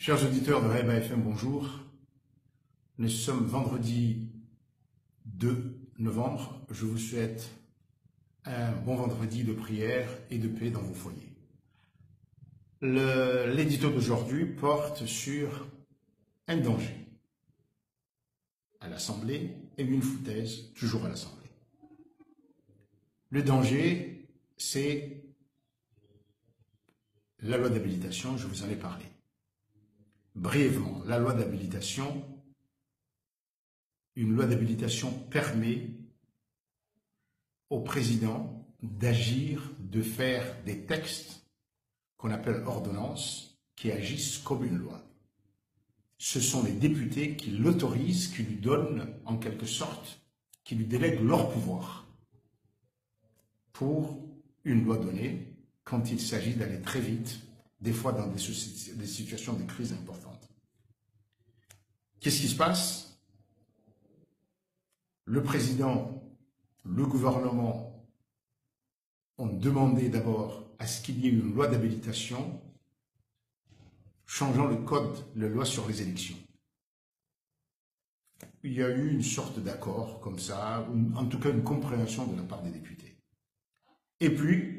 Chers auditeurs de Reba FM, bonjour. Nous sommes vendredi 2 novembre. Je vous souhaite un bon vendredi de prière et de paix dans vos foyers. L'édito d'aujourd'hui porte sur un danger à l'Assemblée et une foutaise toujours à l'Assemblée. Le danger, c'est la loi d'habilitation, je vous en ai parlé. Brièvement, la loi d'habilitation, une loi d'habilitation permet au président d'agir, de faire des textes qu'on appelle ordonnances, qui agissent comme une loi. Ce sont les députés qui l'autorisent, qui lui donnent en quelque sorte, qui lui délèguent leur pouvoir pour une loi donnée quand il s'agit d'aller très vite, des fois dans des situations de crise importantes. Qu'est-ce qui se passe? Le président, le gouvernement ont demandé d'abord à ce qu'il y ait une loi d'habilitation changeant le code, la loi sur les élections. Il y a eu une sorte d'accord comme ça, en tout cas une compréhension de la part des députés. Et puis,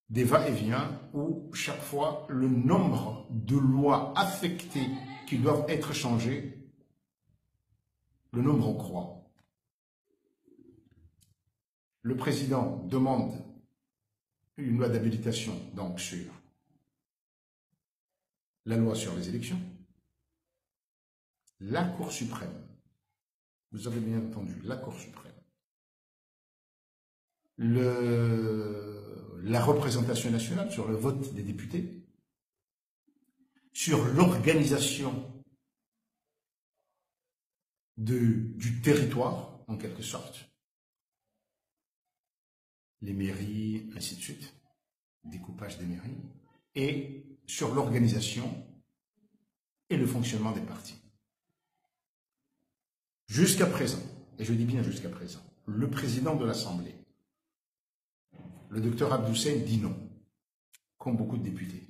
des va-et-vient où chaque fois le nombre de lois affectées qui doivent être changées, le nombre croît. Le président demande une loi d'habilitation donc sur la loi sur les élections. La Cour suprême, vous avez bien entendu, la Cour suprême, la représentation nationale sur le vote des députés, sur l'organisation du territoire, en quelque sorte, les mairies, ainsi de suite, découpage des mairies, et sur l'organisation et le fonctionnement des partis. Jusqu'à présent, et je dis bien jusqu'à présent, le président de l'Assemblée, le docteur Abdoussein, dit non, comme beaucoup de députés.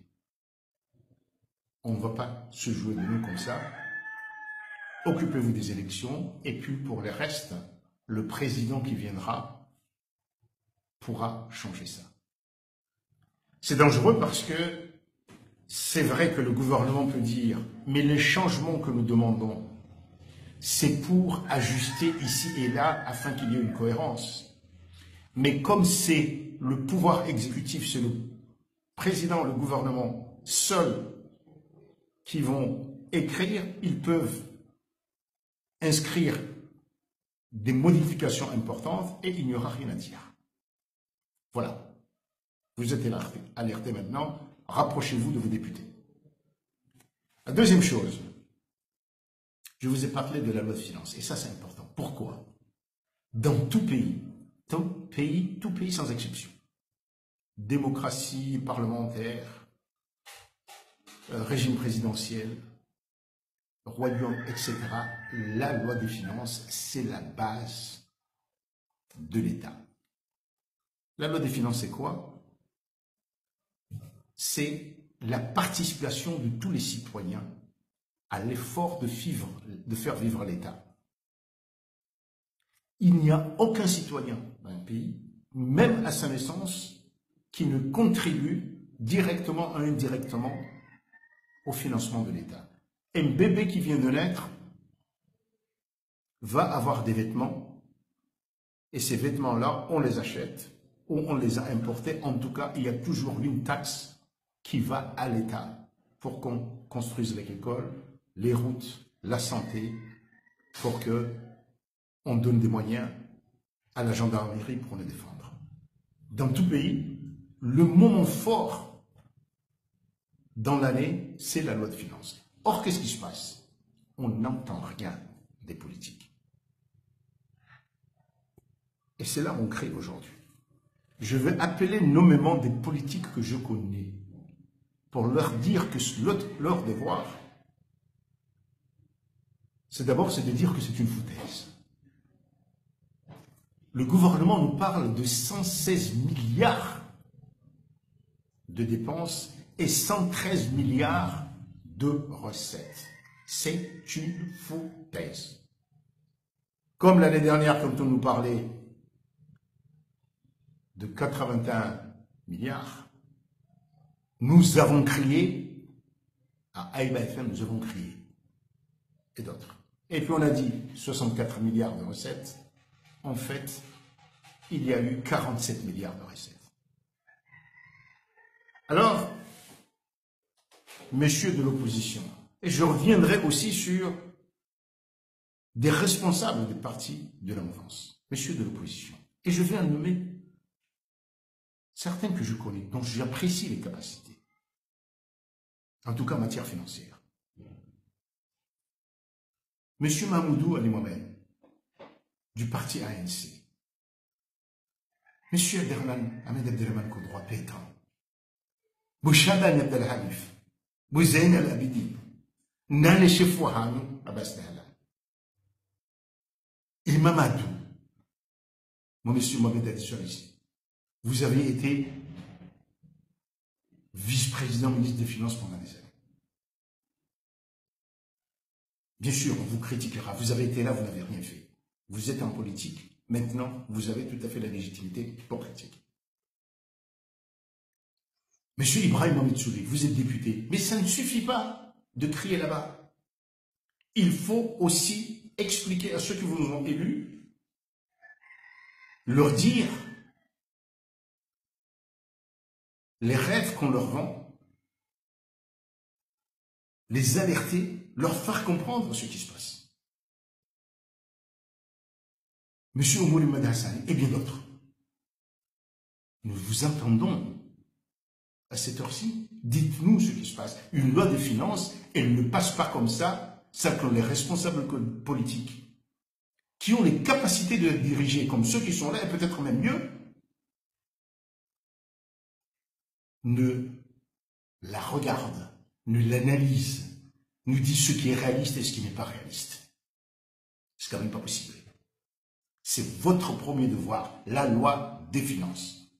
On ne va pas se jouer de nous comme ça. Occupez-vous des élections, et puis pour le reste, le président qui viendra pourra changer ça. C'est dangereux parce que c'est vrai que le gouvernement peut dire « mais les changements que nous demandons, c'est pour ajuster ici et là afin qu'il y ait une cohérence. » Mais comme c'est le pouvoir exécutif, c'est le président, le gouvernement seul qui vont écrire, ils peuvent inscrire des modifications importantes et il n'y aura rien à dire. Voilà. Vous êtes alertés maintenant, rapprochez-vous de vos députés. La deuxième chose, je vous ai parlé de la loi de finances, et ça c'est important. Pourquoi? Dans tout pays sans exception, démocratie parlementaire, régime présidentiel, royaume, etc., la loi des finances, c'est la base de l'État. La loi des finances, c'est quoi? C'est la participation de tous les citoyens à l'effort de faire vivre l'État. Il n'y a aucun citoyen d'un pays, même à sa naissance, qui ne contribue directement ou indirectement au financement de l'État. Un bébé qui vient de naître va avoir des vêtements, et ces vêtements-là, on les achète ou on les a importés. En tout cas, il y a toujours une taxe qui va à l'État pour qu'on construise les écoles, les routes, la santé, pour qu'on donne des moyens à la gendarmerie pour les défendre. Dans tout pays, le moment fort dans l'année, c'est la loi de finances. Or, qu'est-ce qui se passe? On n'entend rien des politiques. Et c'est là qu'on crée aujourd'hui. Je vais appeler nommément des politiques que je connais pour leur dire que leur devoir, c'est de dire que c'est une foutaise. Le gouvernement nous parle de 116 milliards de dépenses et 113 milliards de recettes. C'est une foutaise. Comme l'année dernière, quand on nous parlait de 81 milliards, nous avons crié, à Aïba FM, nous avons crié, et d'autres. Et puis on a dit 64 milliards de recettes. En fait, il y a eu 47 milliards de recettes. Alors, messieurs de l'opposition, et je reviendrai aussi sur des responsables des partis de la mouvance, messieurs de l'opposition, et je vais en nommer certains que je connais, dont j'apprécie les capacités, en tout cas en matière financière. Monsieur Mahmoudou Ali Mohamed, du parti ANC. Monsieur Ahmed Abdelrahman Kodroa Pétan. Bouchada Abdel Halif. Bouzain Al-Abidi. Nane Chefouhanou Abbas Dahlan. Imam Adou. Mon monsieur Mohamed Adissouan ici. Vous avez été vice-président, ministre des Finances pendant des années. Bien sûr, on vous critiquera. Vous avez été là, vous n'avez rien fait. Vous êtes en politique. Maintenant, vous avez tout à fait la légitimité pour critiquer. Monsieur Ibrahim Mohamed Souli, vous êtes député. Mais ça ne suffit pas de crier là-bas. Il faut aussi expliquer à ceux qui vous ont élus, leur dire les rêves qu'on leur vend, les alerter, leur faire comprendre ce qui se passe. Monsieur Oumouli Hassan et bien d'autres, nous vous entendons à cette heure-ci. Dites-nous ce qui se passe. Une loi de finances, elle ne passe pas comme ça, sans que les responsables politiques, qui ont les capacités de la diriger, comme ceux qui sont là, et peut-être même mieux, ne la regardent, ne l'analysent, nous disent ce qui est réaliste et ce qui n'est pas réaliste. C'est quand même pas possible. C'est votre premier devoir, la loi des finances.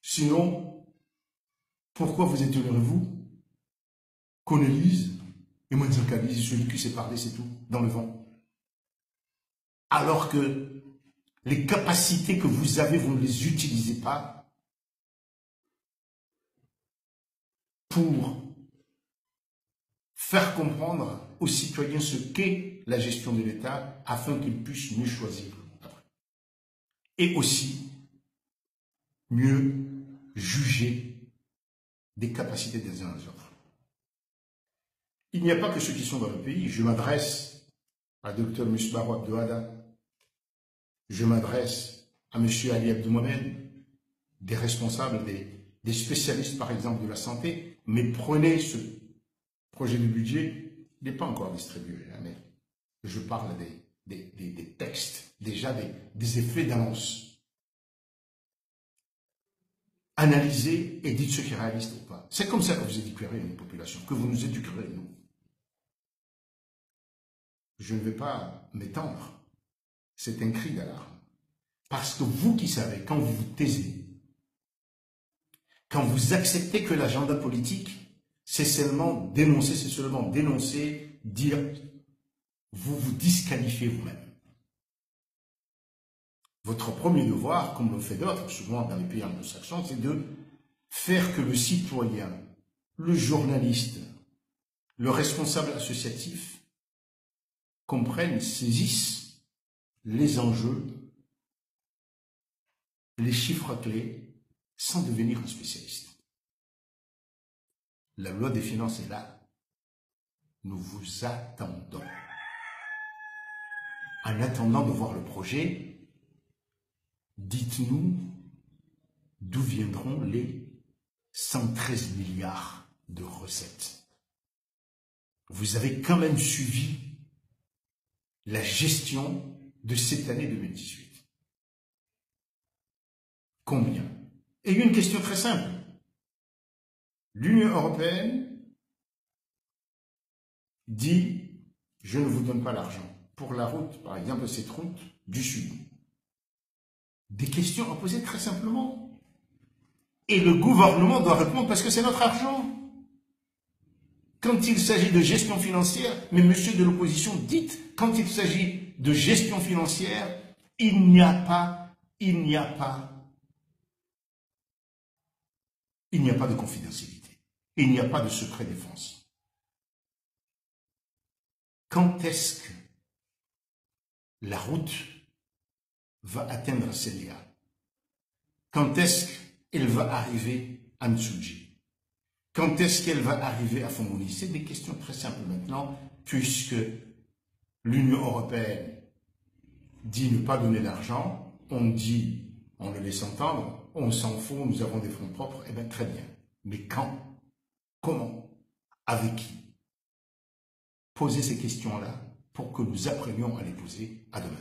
Sinon, pourquoi vous étonnerez-vous qu'on élise et Mounzaka dise celui qui sait parler, c'est tout, dans le vent? Alors que les capacités que vous avez, vous ne les utilisez pas pour faire comprendre aux citoyens ce qu'est la gestion de l'État afin qu'ils puissent mieux choisir après. Et aussi mieux juger des capacités des uns et des autres. Il n'y a pas que ceux qui sont dans le pays. Je m'adresse à Dr Mousbahou Abdouhada, je m'adresse à M. Ali Abdou Mohamed, des responsables, des spécialistes par exemple de la santé, mais prenez ce projet de budget, il n'est pas encore distribué, mais je parle des textes, déjà des effets d'annonce. Analysez et dites ce qui est réaliste ou pas. C'est comme ça que vous éduquerez une population, que vous nous éduquerez, nous. Je ne vais pas m'étendre. C'est un cri d'alarme. Parce que vous qui savez, quand vous vous taisez, quand vous acceptez que l'agenda politique, c'est seulement dénoncer, dire, vous vous disqualifiez vous-même. Votre premier devoir, comme le fait d'autres, souvent dans les pays anglo-saxons, c'est de faire que le citoyen, le journaliste, le responsable associatif comprennent, saisissent les enjeux, les chiffres clés, sans devenir un spécialiste. La loi des finances est là. Nous vous attendons. En attendant de voir le projet, dites-nous d'où viendront les 113 milliards de recettes. Vous avez quand même suivi la gestion de cette année 2018. Combien? Et une question très simple. L'Union européenne dit « Je ne vous donne pas l'argent » pour la route, par exemple, cette route du Sud. Des questions à poser très simplement. Et le gouvernement doit répondre parce que c'est notre argent. Quand il s'agit de gestion financière, mais monsieur de l'opposition, dites, quand il s'agit de gestion financière, il n'y a pas de confidentialité. Il n'y a pas de secret défense. Quand est-ce que la route va atteindre Célia? Quand est-ce qu'elle va arriver à Ntsugi? Quand est-ce qu'elle va arriver à Fongoni? C'est des questions très simples maintenant, puisque l'Union européenne dit ne pas donner d'argent, on dit, on le laisse entendre, on s'en fout, nous avons des fonds propres, eh bien très bien. Mais quand? Comment? Avec qui? Posez ces questions-là pour que nous apprenions à les poser à demain.